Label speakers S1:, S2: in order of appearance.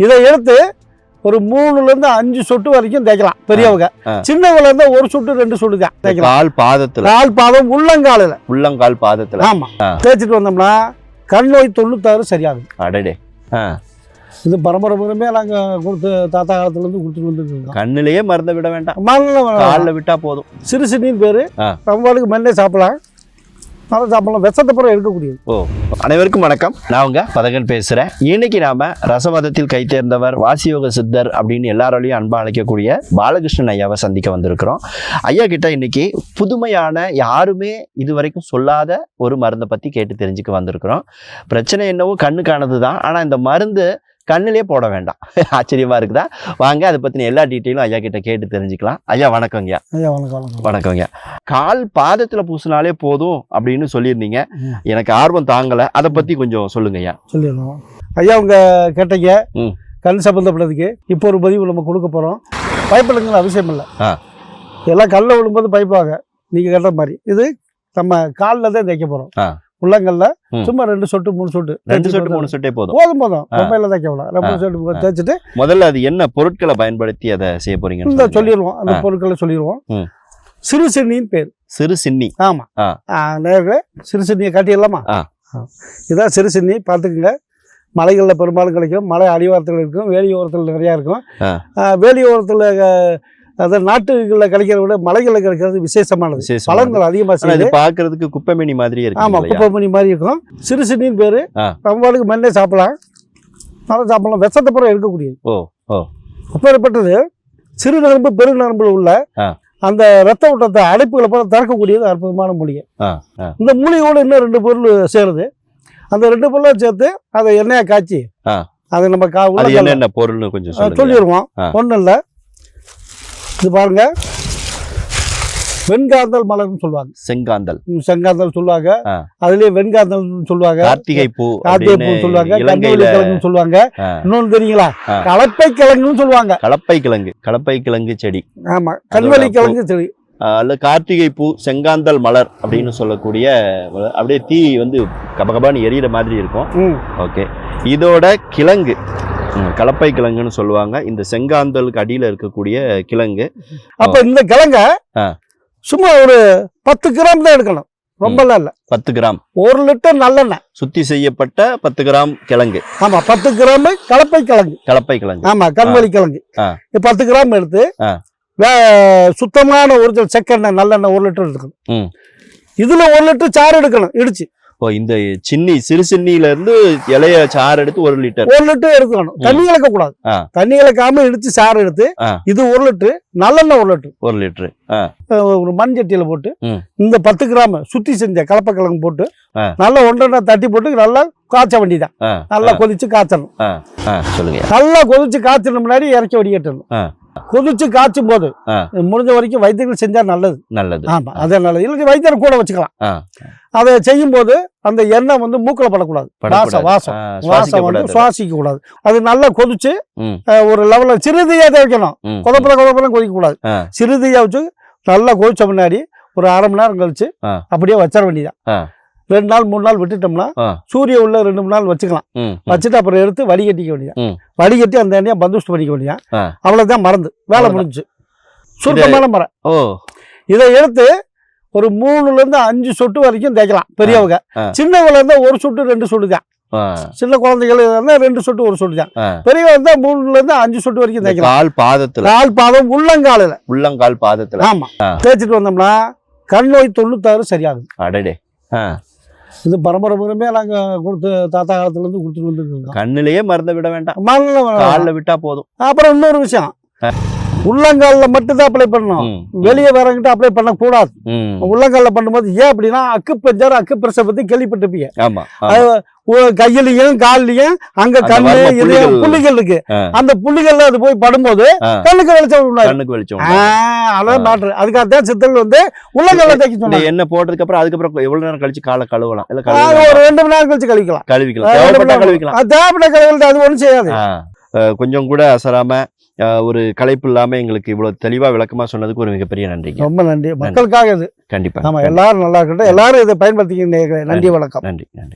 S1: இதை எடுத்து ஒரு 3லேருந்து 5 சொட்டு வரைக்கும் தேய்க்கலாம் பெரியவங்க. சின்னவங்க இருந்தா ஒரு சொட்டு 2 சொட்டு தான் தேய்க்கலாம். கால் பாதம் உள்ளங்கால் பாதத்துல. ஆமா, தேய்ச்சிட்டு வந்தோம்னா கண் நோய் 96 சரியாகும்.
S2: அடடே.
S1: இது பரம்பரை நாங்க கொடுத்து தாத்தா காலத்துல இருந்து கொடுத்துட்டு வந்துருக்கோம்.
S2: கண்ணிலேயே மருந்தை விட வேண்டாம், காலில் விட்டா போதும்.
S1: சிறுசினின்னு பேரு. நம்மளுக்கு மென்னே சாப்பிடலாம், நல்லா சாப்பிடலாம், விஷத்தை புறம் இருக்கக்கூடியது.
S2: அனைவருக்கும் வணக்கம். நான் உங்க பதகன் பேசுறேன். இன்னைக்கு நாம ரசமதத்தில் கை தேர்ந்தவர், வாசியோக சித்தர் அப்படின்னு எல்லாராலையும் அன்பா அழைக்கக்கூடிய பாலகிருஷ்ணன் ஐயாவை சந்திக்க வந்திருக்கிறோம். ஐயா கிட்ட இன்னைக்கு புதுமையான, யாருமே இதுவரைக்கும் சொல்லாத ஒரு மருந்தை பத்தி கேட்டு தெரிஞ்சுக்க வந்திருக்கிறோம். பிரச்சனை என்னவோ கண்ணுக்கானது தான், ஆனா இந்த மருந்து கண்ணிலே போட வேண்டாம். ஆச்சரியமா இருக்குதா? வாங்க அதை பத்தின எல்லா டீட்டெயிலும் ஐயா கிட்ட கேட்டு தெரிஞ்சுக்கலாம். ஐயா வணக்கங்க.
S1: ஐயா வணக்கம்.
S2: வணக்கங்க. கால் பாதத்துல பூசினாலே போதும் அப்படின்னு சொல்லியிருந்தீங்க, எனக்கு ஆர்வம் தாங்கல, அதை பத்தி கொஞ்சம் சொல்லுங்க ஐயா.
S1: சொல்லிடணும் ஐயா. உங்க கேட்டீங்க கண் சம்பந்தப்பட்டதுக்கு இப்போ ஒரு பதிவு நம்ம கொடுக்க போறோம். பயப்படுங்கிற அவசியம் இல்லை. எல்லாம் கல்ல விழும்போது பயப்பாங்க, நீங்க கேட்ட மாதிரி. இது நம்ம காலில் தான் தேய்க்க போறோம். உள்ளங்கல்ல சும்மா 2 சொட்டு 3 சொட்டு
S2: 2 சொட்டு 3 சொட்டே போதும்.
S1: ரொம்ப தேய்க்கலாம். 2 சொட்டு தேய்ச்சிட்டு
S2: முதல்ல அது என்ன பொருட்களை பயன்படுத்தி அதை செய்ய போறீங்க
S1: இந்த சொல்லிடுவோம். அந்த பொருட்களை சொல்லிடுவோம். சிறுசின்னின்னு பேர்.
S2: சிறுசின்னி.
S1: ஆமா, நேரே சிறுசின்னியை காட்டிடலாமா? இதான் சிறுசின்னி. பார்த்துக்குங்க. மலைகளில் பெரும்பாலும் கிடைக்கும், மலை அடிவாரத்தில் இருக்கும், வேலியோரத்தில் நிறையா இருக்கும். வேலியோரத்தில் அதாவது நாட்டுகளில் கிடைக்கிறத விட மலைகளில் கிடைக்கிறது விசேஷமானது. பழங்கள் அதிகமாக செய்யுது.
S2: பார்க்கறதுக்கு குப்பைமணி மாதிரி இருக்கு.
S1: ஆமா, குப்பைமணி மாதிரி இருக்கும். சிறுசின்னின்னு பேரு. நம்மளுக்கு மென்னே சாப்பிடலாம், நல்லா சாப்பிடலாம், விஷத்தை புறம் இருக்கக்கூடியது. அப்பேற்பட்டது சிறு நரம்பு பெருநரம்புல உள்ள அந்த ரத்த ஓட்டத்தை அடைப்புகளை போல திறக்கக்கூடியது அற்புதமான மூலிகை. இந்த மூலிகையோடு இன்னும் 2 பொருள் சேருது. அந்த 2 பொருளும் சேர்த்து அதை எண்ணெயை காய்ச்சி அதை நம்ம
S2: என்ன பொருள்னு கொஞ்சம்
S1: சொல்லிடுவோம். ஒன்றும் இல்லை, இது பாருங்க, வெண்காந்தல் மலர்னு சொல்லுவாங்க. செங்காந்தல் சொல்லுவாங்க. அதுலயே வெண்காந்தல் சொல்லுவாங்க. கார்த்திகை பூ சொல்லுவாங்க. கண்ணிவெளி கிழங்குன்னு சொல்லுவாங்க. இன்னொன்னு தெரியுங்களா? கலப்பை கிழங்குன்னு சொல்லுவாங்க.
S2: கலப்பை கிழங்கு செடி.
S1: ஆமா, கண்வெளி கிழங்கு செடி.
S2: அல்ல கார்த்திகை பூ, செங்காந்தல் மலர் அப்படின்னு சொல்லக்கூடிய, அப்படியே தீ வந்து கபகபான்னு எரியிற மாதிரி இருக்கும். ஓகே, இதோட கிழங்கு கலப்பை கிழங்குன்னு சொல்லுவாங்க. இந்த செங்காந்தலுக்கு அடியில இருக்கக்கூடிய கிழங்கு.
S1: அப்ப இந்த கிழங்க சும்மா ஒரு 10 கிராம் தான் எடுக்கணும், ரொம்ப இல்ல.
S2: 10 கிராம்
S1: 1 லிட்டர் நல்லெண்ணெய் சுத்தி
S2: செய்யப்பட்ட 10 கிராம் கிழங்கு.
S1: ஆமா, 10 கிராம் கலப்பை கிழங்கு. ஆமா, கண்வெளி கிழங்கு. 10 கிராம் எடுத்து சுத்தமான ஒரிஜினல் செக்கெண்ணெய் நல்லெண்ணெய் 1 லிட்டர் எடுக்கணும். இதுல 1 லிட்டர் சாறு எடுக்கணும் இடிச்சு.
S2: இந்த சிறு சின்னில இருந்து இலைய சாறு எடுத்து 1 லிட்டர்
S1: எடுக்கணும். தண்ணி கலக்க கூடாது. தண்ணி கலக்காம இடிச்சு சாறு எடுத்து இது 1 லிட்டர் நல்லெண்ணெய் 1 லிட்டர் ஒரு மண் சட்டியில போட்டு இந்த 10 கிராம் சுத்தி செஞ்ச கலப்பக்கிழங்கு போட்டு நல்லா 1.5 தட்டி போட்டு நல்லா காய்ச்ச வேண்டியதான். நல்லா கொதிச்சு காய்ச்சணும்.
S2: சொல்லுங்க.
S1: நல்லா கொதிச்சு காய்ச்சணும், முன்னாடி இறக்கி வடிகட்டணும். கொதிச்சு காய்ச்சும் போது முடிஞ்ச வரைக்கும் வைத்தியர்கள் செஞ்சா நல்லது. ஆமா, அதே நல்லது. இல்ல வைத்தியர் கூட வச்சுக்கலாம். அதை செய்யும் போது அந்த எண்ணெய் வந்து மூக்கில் படக்கூடாது. வாசம் வந்து சுவாசிக்க கூடாது. அது நல்லா கொதிச்சு ஒரு லெவல்ல சிறுதியா வைக்கணும். கொதப்பெல்லாம் கொதிக்க கூடாது. சிறுதியா வச்சு நல்லா கொதிச்ச முன்னாடி ஒரு 1/2 மணி நேரம் கழிச்சு அப்படியே வச்சிட வேண்டியதான். 2 நாள் 3 நாள் விட்டுட்டோம்னா சூரிய உள்ள 2 3 நாள் வச்சுக்கலாம். வச்சுட்டு அப்புறம் எடுத்து வடிகட்டிக்க வேண்டியதான். வடிகட்டி அந்த எண்ணெயை பந்தோஸ்ட் பண்ணிக்க வேண்டியதான். அவ்வளவுதான், மறந்து வேலை முடிஞ்சு. சுத்தமான மரம். இதை எடுத்து ஒரு 3லேருந்து 5 சொட்டு வரைக்கும் தேய்க்கலாம் பெரியவங்க. சின்னவங்க இருந்தா 1 சொட்டு 2 சொட்டு தான். சின்ன குழந்தைகள் இருந்தா 2 சொட்டு 1 சொட்டு தான். பெரியவங்க இருந்தா 3லேருந்து 5 சொட்டு வரைக்கும் தேய்க்கலாம். கால் பாதம் உள்ளங்கால் பாதத்துல. ஆமா, தேய்ச்சிட்டு வந்தோம்னா கண் நோய் 96 சரியாகும்.
S2: அடடே.
S1: இது பரம்பரை நாங்க கொடுத்து தாத்தா காலத்துல இருந்து கொடுத்துட்டு வந்துருக்கோம்.
S2: கண்ணிலேயே மருந்தை விட வேண்டாம், காலில் விட்டா போதும்.
S1: அப்புறம் இன்னொரு விஷயம், உள்ளங்கால்ல மட்டும் தான் அப்ளை பண்ணணும், வெளியே வரங்கிட்ட அப்ளை பண்ண கூடாது. உள்ளங்கால்ல பண்ணும்போது ஏன் அப்படின்னா அக்குப்ரெஷர் பத்தி கேள்விப்பட்டிருப்பீங்க. கையிலையும் கால்லயும் அங்க கண்ணு புள்ளிகள் இருக்கு. அந்த புள்ளிகள்ல அது போய் படும்போது கண்ணுக்கு வெளிச்சம் அதான் மாற்று. அதுக்காகத்தான் சித்தர்கள் வந்து உள்ளங்கால தேய்க்க சொன்னாங்க.
S2: என்ன போட்டதுக்கு அப்புறம் அதுக்கப்புறம் எவ்வளவு நேரம் கழிச்சு காலை கழுவலாம்?
S1: ஒரு 2 மணி நேரம் கழிச்சு கழுவிக்கலாம். தேவைப்பட்ட கழுவல் அது ஒண்ணும் செய்யாது.
S2: கொஞ்சம் கூட அசராம ஒரு களைப்பு இல்லாம எங்களுக்கு இவ்வளவு தெளிவா விளக்கமா சொன்னதுக்கு ஒரு மிகப்பெரிய நன்றி.
S1: ரொம்ப நன்றி. மக்களுக்காக இது
S2: கண்டிப்பா.
S1: ஆமா, எல்லாரும் நல்லா இருக்கட்டும், எல்லாரும் இதை பயன்படுத்திக்க. நன்றி, வணக்கம்.
S2: நன்றி.